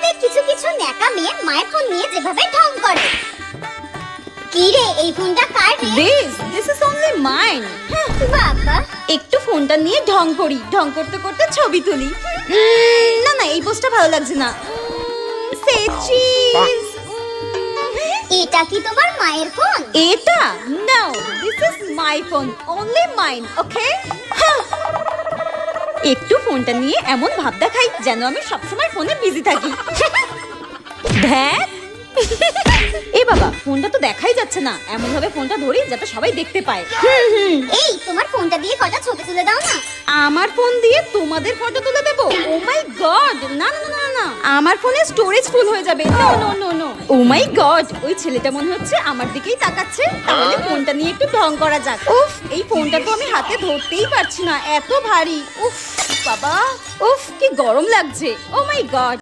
বাড়িতে কিছু কিছু ন্যাকা মেয়ে মায়ের ফোন নিয়ে যেভাবে ঢং করে। কি রে, এই ফোনটা কার রে? This is only mine. বাবা, একটু ফোনটা নিয়ে ঢং করি, ঢং করতে করতে ছবি তুলি। না না, এই পোস্টটা ভালো লাগছে না। Say cheese. এটা কি তোমার মায়ের ফোন? এটা? No, this is my phone, only mine, okay? একটু ফোনটা নিয়ে এমন ভাব দেখাই যেন আমি সবসময় ফোনে বিজি থাকি। ধ্যাৎ। এ বাবা, ফোনটা তো দেখাই যাচ্ছে না, এমন ভাবে ফোনটা ধরি যাতে সবাই দেখতে পায়। এই তোমার ফোনটা দিয়ে কটা ছবি তুলে দাও না। আমার ফোন দিয়ে তোমাদের ফটো তুলে দেবো? ও মাই গড, না না না না, আমার ফোনে স্টোরেজ ফুল হয়ে যাবে। নো নো নো নো, ও মাই গড, ওই ছেলেটা মনে হচ্ছে আমার দিকেই তাকাচ্ছে। তাহলে ফোনটা নিয়ে একটু ঢং করা যাক। উফ, এই ফোনটা তো আমি হাতে ধরতেই পারছি না, এত ভারী। উফ বাবা, উফ কি গরম লাগছে। ও মাই গড।